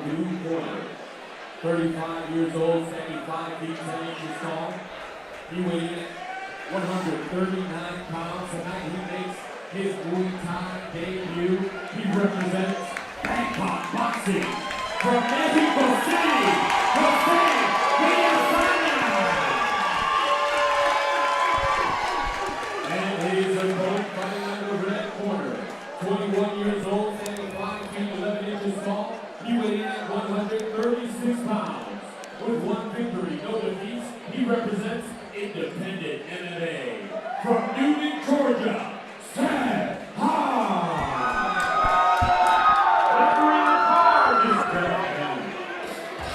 blue corner. 35 years old, 75 feet 10 inches tall. He weighs in at 139 pounds. Tonight he makes his Muay Thai debut. He represents Bangkok Boxing from Mexico City, Jose Villafana. And his opponent fighting in the red corner, 21 years old, 75 feet 11 inches tall. He weighs in at 136 pounds. With one victory, no defeats, he represents Independent MMA. From Newton, Georgia, Seth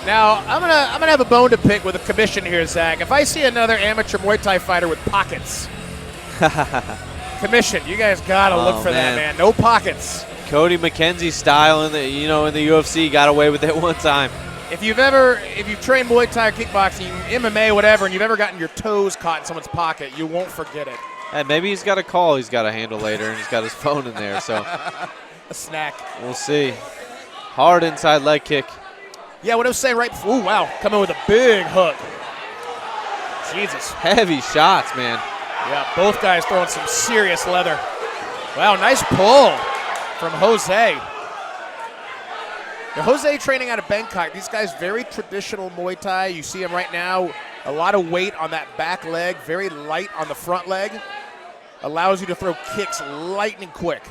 Now, I'm gonna have a bone to pick with the commission here, Zach. If I see another amateur Muay Thai fighter with pockets, commission, you guys gotta look for that, man. No pockets. Cody McKenzie style in the UFC, got away with it one time. If you've trained Muay Thai or kickboxing, MMA, whatever, and you've ever gotten your toes caught in someone's pocket, you won't forget it. Hey, maybe he's got a call he's got to handle later, and he's got his phone in there. So a snack. We'll see. Hard inside leg kick. Yeah, what I was saying right before. Ooh, wow, coming with a big hook. Jesus. Heavy shots, man. Yeah, both guys throwing some serious leather. Wow, nice pull from Jose. Now, Jose training out of Bangkok. These guys very traditional Muay Thai. You see him right now. A lot of weight on that back leg, very light on the front leg. Allows you to throw kicks lightning quick.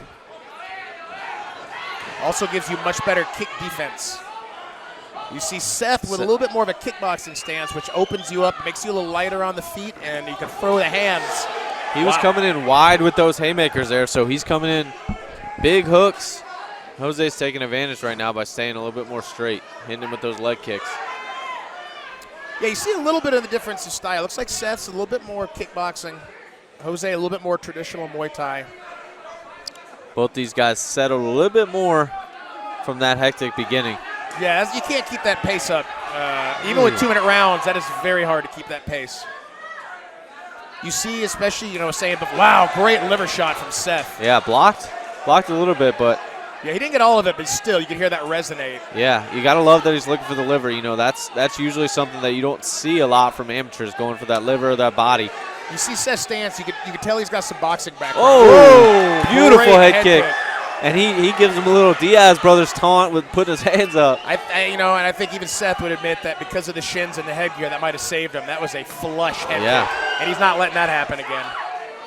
Also gives you much better kick defense. You see Seth with a little bit more of a kickboxing stance, which opens you up, makes you a little lighter on the feet, and you can throw the hands. He was coming in wide with those haymakers there, so he's coming in big hooks. Jose's taking advantage right now by staying a little bit more straight, hitting him with those leg kicks. Yeah, you see a little bit of the difference in style. Looks like Seth's a little bit more kickboxing. Jose a little bit more traditional Muay Thai. Both these guys settled a little bit more from that hectic beginning. Yeah, you can't keep that pace up. Even with 2-minute rounds, that is very hard to keep that pace. You see, especially, saying, wow, great liver shot from Seth. Yeah, blocked a little bit, but. Yeah, he didn't get all of it, but still, you can hear that resonate. Yeah, you got to love that he's looking for the liver. That's usually something that you don't see a lot from amateurs, going for that liver or that body. You see Seth's stance, you can tell he's got some boxing background. Oh, beautiful head kick. And he gives him a little Diaz brothers taunt with putting his hands up. And I think even Seth would admit that because of the shins and the headgear, that might have saved him. That was a flush head kick, and he's not letting that happen again.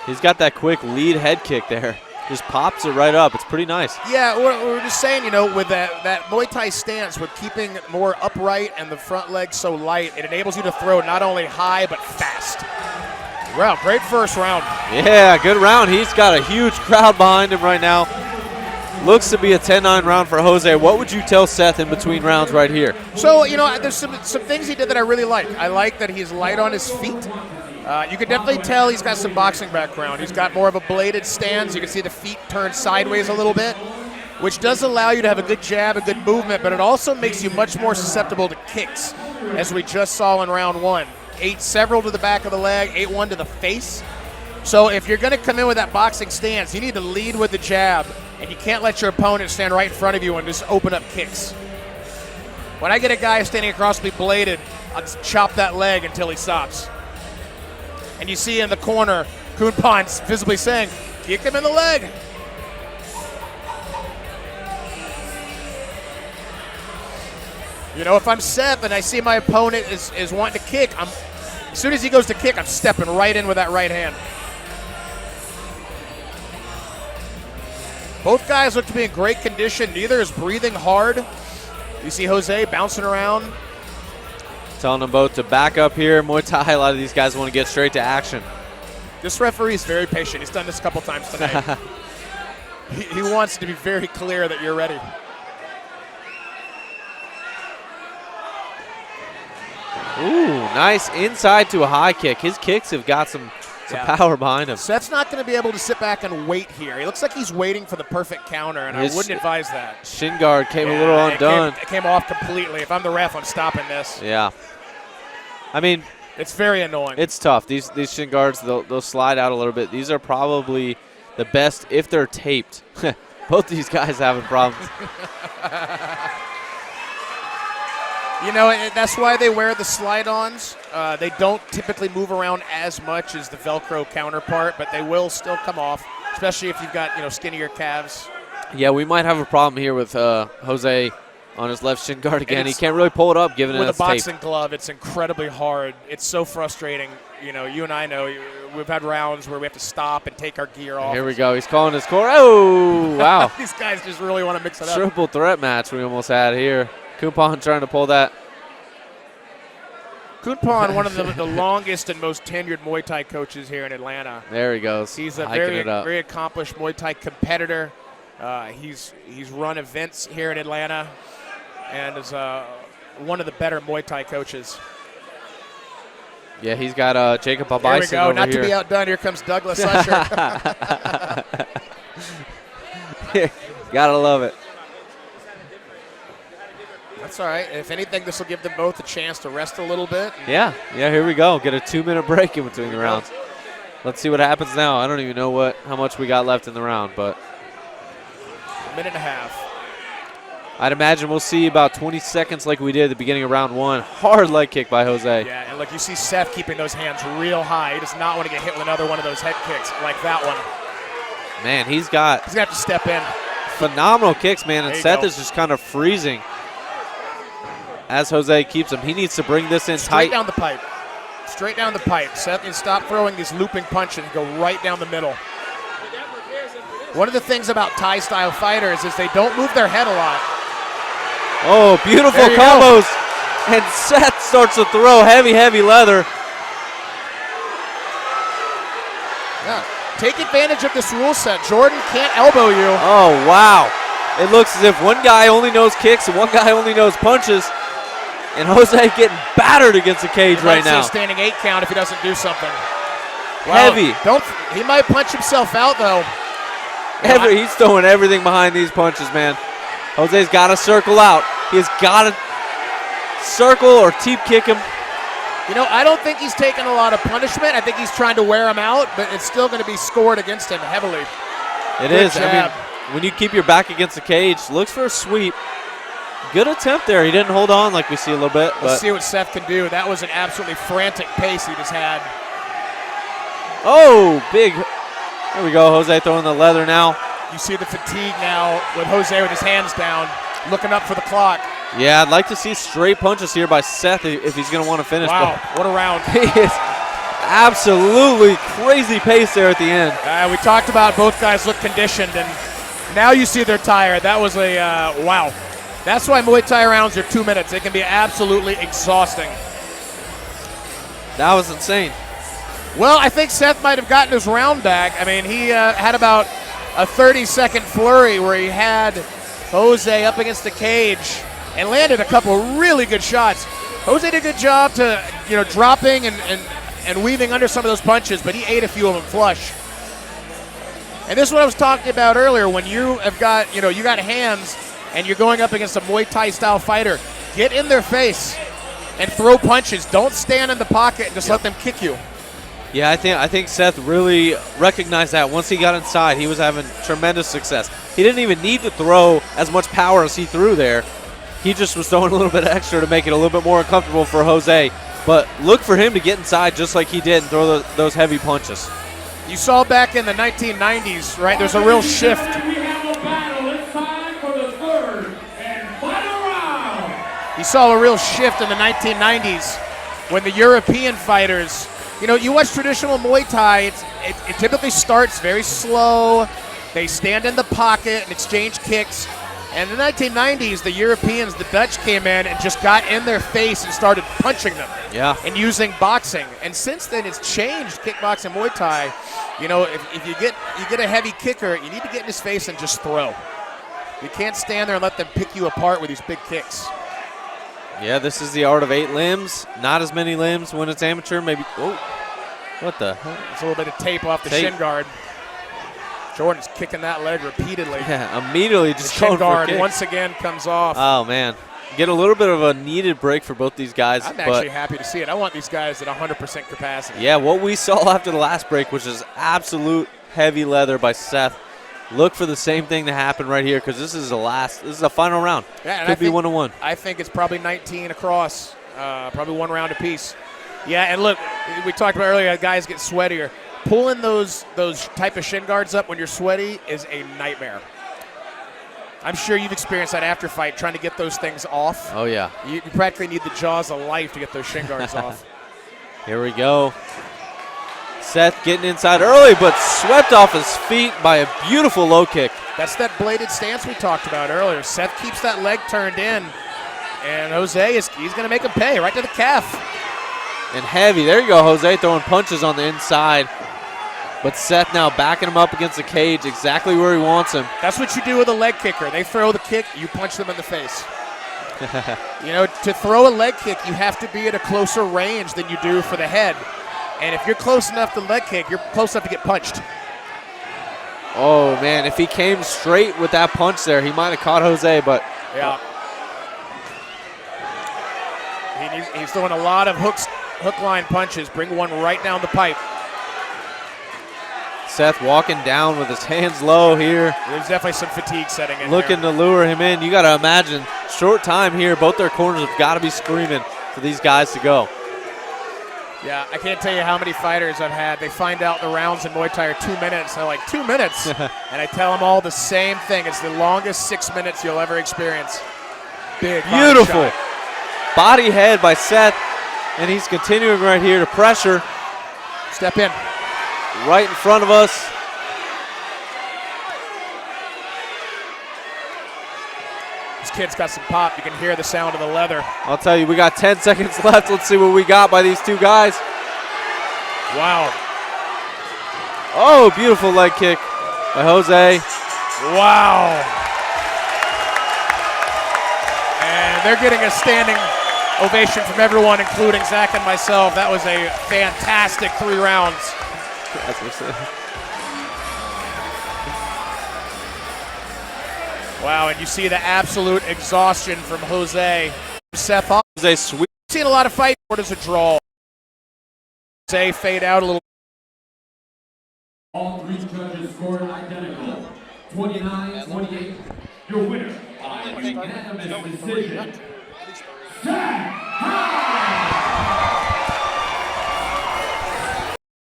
He's got that quick lead head kick there. Just pops it right up. It's pretty nice. Yeah, we're just saying, with that Muay Thai stance, with keeping more upright and the front leg so light, it enables you to throw not only high but fast. Wow, great first round. Yeah, good round. He's got a huge crowd behind him right now. Looks to be a 10-9 round for Jose. What would you tell Seth in between rounds right here? So, there's some things he did that I really like. I like that he's light on his feet. You can definitely tell he's got some boxing background. He's got more of a bladed stance. You can see the feet turned sideways a little bit, which does allow you to have a good jab, a good movement, but it also makes you much more susceptible to kicks, as we just saw in round one. Ate several to the back of the leg, ate one to the face. So if you're going to come in with that boxing stance, you need to lead with the jab, and you can't let your opponent stand right in front of you and just open up kicks. When I get a guy standing across me bladed, I'll just chop that leg until he stops. And you see in the corner, Khunpan's visibly saying, kick him in the leg. If I'm Seth and I see my opponent is wanting to kick, as soon as he goes to kick, I'm stepping right in with that right hand. Both guys look to be in great condition. Neither is breathing hard. You see Jose bouncing around. Telling them both to back up here. Muay Thai, a lot of these guys want to get straight to action. This referee is very patient. He's done this a couple times tonight. he wants to be very clear that you're ready. Ooh, nice inside to a high kick. His kicks have got some power behind him. Seth's not going to be able to sit back and wait here. He looks like he's waiting for the perfect counter, and I wouldn't advise that. Shin guard came a little undone. It came off completely. If I'm the ref, I'm stopping this. Yeah. I mean, it's very annoying. It's tough. These shin guards, they'll slide out a little bit. These are probably the best if they're taped. Both these guys having problems. You know, that's why they wear the slide-ons. They don't typically move around as much as the Velcro counterpart, but they will still come off, especially if you've got, skinnier calves. Yeah, we might have a problem here with Jose on his left shin guard again. He can't really pull it up given it with has a boxing tape. glove. It's incredibly hard. It's so frustrating. You and I know we've had rounds where we have to stop and take our gear off. Here we go. He's calling his core. Oh, wow. These guys just really want to mix it up. Triple threat match we almost had here. Kupon trying to pull that. Kupon, one of the longest and most tenured Muay Thai coaches here in Atlanta. There he goes. He's a hiking very accomplished Muay Thai competitor. He's run events here in Atlanta and is one of the better Muay Thai coaches. Yeah, he's got Jacob Abison Here we go. over Not here. to be outdone, here comes Douglas Usher. Gotta love it. That's all right. If anything, this will give them both a chance to rest a little bit. Yeah, here we go. Get a 2-minute break in between the rounds. Let's see what happens now. I don't even know how much we got left in the round, but a minute and a half. I'd imagine we'll see about 20 seconds like we did at the beginning of round 1. Hard leg kick by Jose. Yeah, and look, you see Seth keeping those hands real high. He does not want to get hit with another one of those head kicks like that one. Man, he's going to have to step in. Phenomenal kicks, man, and Seth go. is just kind of freezing as Jose keeps him. He needs to bring this in Straight tight. down the pipe. Straight down the pipe. Seth can stop throwing these looping punches and go right down the middle. One of the things about Thai-style fighters is they don't move their head a lot. Oh, beautiful combos. And Seth starts to throw heavy leather. Yeah. Take advantage of this rule set. Jordan can't elbow you. Oh, wow. It looks as if one guy only knows kicks and one guy only knows punches. And Jose getting battered against the cage right now. Standing 8 count if he doesn't do something. Heavy. He might punch himself out, though. He's throwing everything behind these punches, man. Jose's got to circle out. He's got to circle or teep kick him. I don't think he's taking a lot of punishment. I think he's trying to wear him out, but it's still going to be scored against him heavily. It is. I mean, when you keep your back against the cage, looks for a sweep. Good attempt there. He didn't hold on like we see a little bit. Let's see what Seth can do. That was an absolutely frantic pace he just had. Oh, big. There we go. Jose throwing the leather now. You see the fatigue now with Jose with his hands down, looking up for the clock. Yeah, I'd like to see straight punches here by Seth if he's going to want to finish. Wow, what a round. He is absolutely crazy pace there at the end. We talked about both guys look conditioned, and now you see they're tired. That was a wow. That's why Muay Thai rounds are 2 minutes. They can be absolutely exhausting. That was insane. Well, I think Seth might have gotten his round back. I mean, he had about a 30-second flurry where he had Jose up against the cage and landed a couple really good shots. Jose did a good job to, dropping and weaving under some of those punches, but he ate a few of them flush. And this is what I was talking about earlier. When you have got, you got hands and you're going up against a Muay Thai style fighter, get in their face and throw punches. Don't stand in the pocket and just let them kick you. Yeah, I think Seth really recognized that once he got inside. He was having tremendous success. He didn't even need to throw as much power as he threw there. He just was throwing a little bit extra to make it a little bit more uncomfortable for Jose. But look for him to get inside just like he did and throw those heavy punches. You saw back in the 1990s, right? There's a real shift. You saw a real shift in the 1990s when the European fighters, you watch traditional Muay Thai, it typically starts very slow. They stand in the pocket and exchange kicks. And in the 1990s, the Europeans, the Dutch came in and just got in their face and started punching them. Yeah. And using boxing. And since then, it's changed kickboxing, Muay Thai. If you get a heavy kicker, you need to get in his face and just throw. You can't stand there and let them pick you apart with these big kicks. Yeah, this is the art of 8 limbs. Not as many limbs when it's amateur. Maybe. Oh, what the hell? It's a little bit of tape off the shin guard. Jordan's kicking that leg repeatedly. Yeah, immediately just the going shin guard for a kick. once again comes off. Oh, man. Get a little bit of a needed break for both these guys. I'm actually happy to see it. I want these guys at 100% capacity. Yeah, what we saw after the last break, which is absolute heavy leather by Seth. look for the same thing to happen right here because this is the final round. Yeah, Could be 1-1. I think it's probably 19 across, probably 1 round apiece. Yeah, and look, we talked about earlier, guys get sweatier. Pulling those type of shin guards up when you're sweaty is a nightmare. I'm sure you've experienced that after fight, trying to get those things off. Oh, yeah. You practically need the jaws of life to get those shin guards off. Here we go. Seth getting inside early, but swept off his feet by a beautiful low kick. That's that bladed stance we talked about earlier. Seth keeps that leg turned in, and Jose, he's going to make him pay right to the calf. And heavy. There you go, Jose throwing punches on the inside. But Seth now backing him up against the cage exactly where he wants him. That's what you do with a leg kicker. They throw the kick, you punch them in the face. You know, to throw a leg kick, you have to be at a closer range than you do for the head. And if you're close enough to leg kick, you're close enough to get punched. Oh, man, if he came straight with that punch there, he might have caught Jose, but... Yeah. He's throwing a lot of hook line punches. Bring one right down the pipe. Seth walking down with his hands low here. There's definitely some fatigue setting in looking there. to lure him in. You got to imagine, short time here, both their corners have got to be screaming for these guys to go. Yeah, I can't tell you how many fighters I've had. They find out the rounds in Muay Thai are 2 minutes. They're like, 2 minutes? And I tell them all the same thing. It's the longest 6 minutes you'll ever experience. Big beautiful shot. body head by Seth, and he's continuing right here to pressure. Step in. Right in front of us. This kid's got some pop. You can hear the sound of the leather. I'll tell you, we got 10 seconds left. Let's see what we got by these two guys. Wow. Oh, beautiful leg kick by Jose. Wow. And they're getting a standing ovation from everyone, including Zach and myself. That was a fantastic 3 rounds. That's what I'm saying. Wow, and you see the absolute exhaustion from Jose. Seth off. Jose sweet. Seen a lot of fights. What is a draw? Jose fade out a little. All 3 judges scored identical. 29-28. Your winner by unanimous decision.